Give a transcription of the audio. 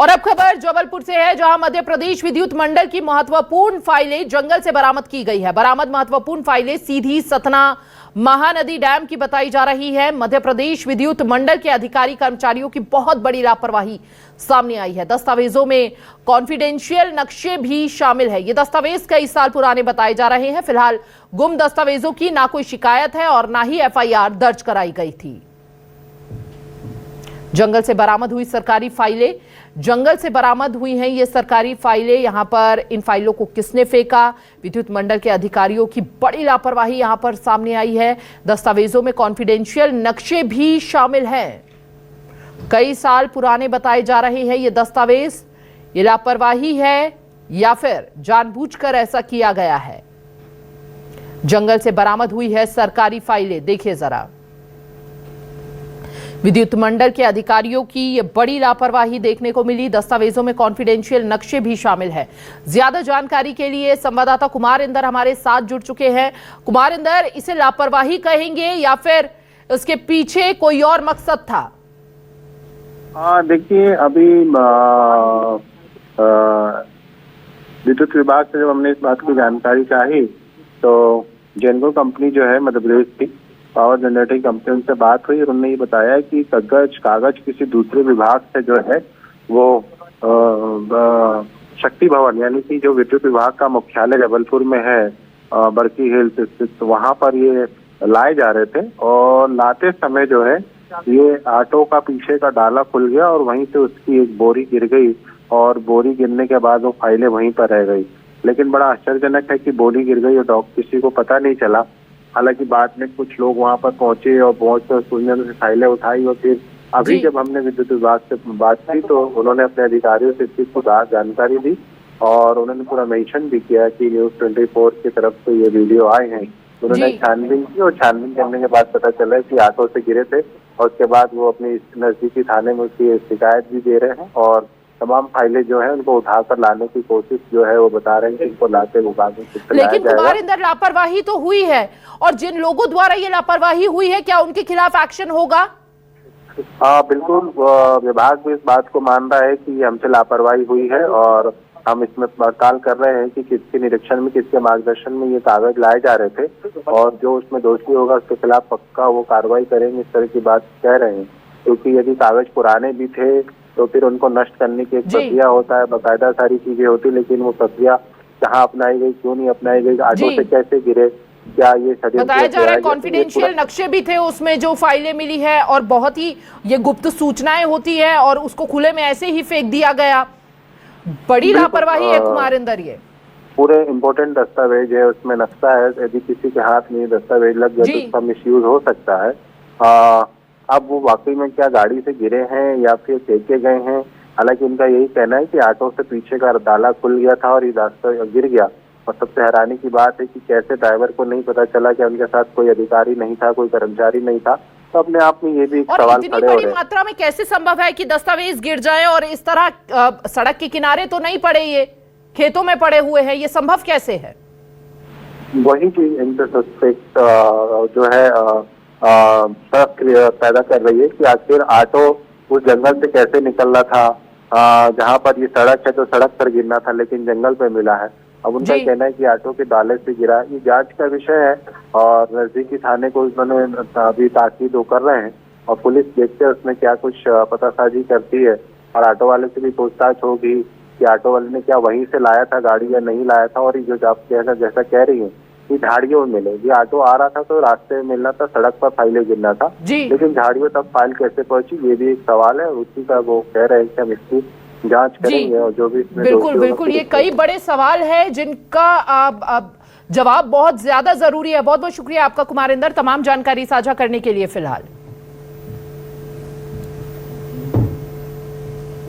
और अब खबर जबलपुर से है, जहां मध्य प्रदेश विद्युत मंडल की महत्वपूर्ण फाइलें जंगल से बरामद की गई है। बरामद महत्वपूर्ण फाइलें सीधी सतना महानदी डैम की बताई जा रही है। मध्य प्रदेश विद्युत मंडल के अधिकारी कर्मचारियों की बहुत बड़ी लापरवाही सामने आई है। दस्तावेजों में कॉन्फिडेंशियल नक्शे भी शामिल है। ये दस्तावेज कई साल पुराने बताए जा रहे हैं। फिलहाल गुम दस्तावेजों की ना कोई शिकायत है और ना ही एफआईआर दर्ज कराई गई थी। जंगल से बरामद हुई सरकारी फाइलें, जंगल से बरामद हुई हैं ये सरकारी फाइलें। यहां पर इन फाइलों को किसने फेंका, विद्युत मंडल के अधिकारियों की बड़ी लापरवाही यहां पर सामने आई है। दस्तावेजों में कॉन्फिडेंशियल नक्शे भी शामिल हैं। कई साल पुराने बताए जा रहे हैं ये दस्तावेज। ये लापरवाही है या फिर जानबूझकर ऐसा किया गया है? जंगल से बरामद हुई है सरकारी फाइलें, देखिए जरा। विद्युत मंडल के अधिकारियों की ये बड़ी लापरवाही देखने को मिली। दस्तावेजों में कॉन्फिडेंशियल नक्शे भी शामिल है। ज्यादा जानकारी के लिए संवाददाता कुमार इंदर हमारे साथ जुड़ चुके हैं। कुमार इंदर, इसे लापरवाही कहेंगे या फिर उसके पीछे कोई और मकसद था? देखिए, अभी विद्युत विभाग से जब हमने इस बात की जानकारी चाही तो जेनको कंपनी जो है मध्य प्रदेश की पावर जनरेटिंग कंपनी, उनसे बात हुई और उन्होंने ये बताया कि कागज किसी दूसरे विभाग से जो है वो शक्ति भवन यानी कि जो विद्युत विभाग का मुख्यालय जबलपुर में है बरकी हिल्स स्थित, तो वहां पर ये लाए जा रहे थे और लाते समय जो है ये ऑटो का पीछे का डाला खुल गया और वहीं से उसकी एक बोरी गिर गई और बोरी गिरने के बाद वो फाइलें वहीं पर रह गई। लेकिन बड़ा आश्चर्यजनक है कि बोरी गिर गई और किसी को पता नहीं चला। हालांकि बाद में कुछ लोग वहां पर पहुंचे और पहुंचकर से फाइलें उठाई और फिर अभी जब हमने विद्युत विभाग से बात की तो उन्होंने अपने अधिकारियों से इस चीज को जानकारी दी और उन्होंने पूरा मेंशन भी किया कि न्यूज 24 की तरफ से ये वीडियो आए हैं। उन्होंने छानबीन की और छानबीन करने के बाद पता चला कि ऑटो से गिरे थे और उसके बाद वो अपनी नजदीकी थाने में उसकी शिकायत भी दे रहे हैं और तमाम फाइलें जो है उनको उठाकर लाने की कोशिश जो है वो बता रहे हैं कि इनको लाते विभाग में। लेकिन तुम्हारे अंदर लापरवाही तो हुई है और जिन लोगों द्वारा ये लापरवाही हुई है, क्या उनके खिलाफ एक्शन होगा? बिल्कुल, विभाग भी इस बात को मान रहा है कि हमसे लापरवाही हुई है और हम इसमें पड़ताल कर रहे हैं कि किसके निरीक्षण में, किसके मार्गदर्शन में ये कागज लाए जा रहे थे और जो उसमें दोषी होगा उसके खिलाफ पक्का वो कार्रवाई करेंगे, इस तरह की बात कह रहे हैं। क्योंकि यदि कागज पुराने भी थे तो फिर उनको नष्ट करने की एक प्रक्रिया होता है, बाकायदा सारी चीजें होती, लेकिन वो प्रक्रिया कहाँ अपनाई गई, क्यों नहीं अपनाई गई, ऑटो से कैसे गिरे, क्या ये बताया जा रहा है कॉन्फिडेंशियल नक्शे भी थे उसमें जो फाइलें मिली है और बहुत ही ये गुप्त सूचनाएं होती है और उसको खुले में ऐसे ही फेंक दिया गया। बड़ी लापरवाही है कुमार इंदर। ये पूरे इम्पोर्टेंट दस्तावेज है, उसमें नक्शा है, यदि किसी के हाथ में दस्तावेज लग गया तो उसका मिसयूज हो सकता है। अब वो वाकई में क्या गाड़ी से गिरे हैं या फिर फेंके गए हैं? हालांकि उनका यही कहना है कि ऑटो से पीछे का डाला खुल गया था और ये रास्ता गिर गया। और सबसे हैरानी की बात है कि कैसे ड्राइवर को नहीं पता चला कि उनके साथ कोई अधिकारी नहीं था, कोई कर्मचारी नहीं था। तो अपने आप में ये भी एक सवाल खड़े हो रहे हैं। मात्रा में कैसे संभव है कि दस्तावेज गिर जाए और इस तरह सड़क के किनारे तो नहीं पड़े, ये खेतों में पड़े हुए हैं, ये संभव कैसे है? वही चीज इंटरसस्पेक्ट जो है शक पैदा कर रही है कि आखिर ऑटो उस जंगल से कैसे निकल रहा था। जहाँ पर ये सड़क है तो सड़क पर गिरना था लेकिन जंगल पे मिला है। अब उनका कहना है कि ऑटो के डाले से गिरा। ये जांच का विषय है और नजदीकी थाने को उन्होंने अभी ताकीद कर रहे हैं और पुलिस देखते हैं उसमें क्या कुछ पतासाजी करती है और ऑटो वाले से भी पूछताछ होगी कि ऑटो वाले ने क्या वहीं से लाया था गाड़ी या नहीं लाया था। और ये जो आप जैसा कह रही है कि झाड़ियों में मिले, ये ऑटो आ रहा था तो रास्ते में मिलना था, सड़क पर फाइलें गिरना था, लेकिन झाड़ियों तक फाइल कैसे पहुंची ये भी एक सवाल है। उसी का वो कह रहे हैं कि हम इसकी जांच करेंगे और जो भी बिल्कुल ये कई बड़े सवाल है जिनका जवाब बहुत ज्यादा जरूरी है। बहुत बहुत शुक्रिया आपका कुमार इंदर, तमाम जानकारी साझा करने के लिए। फिलहाल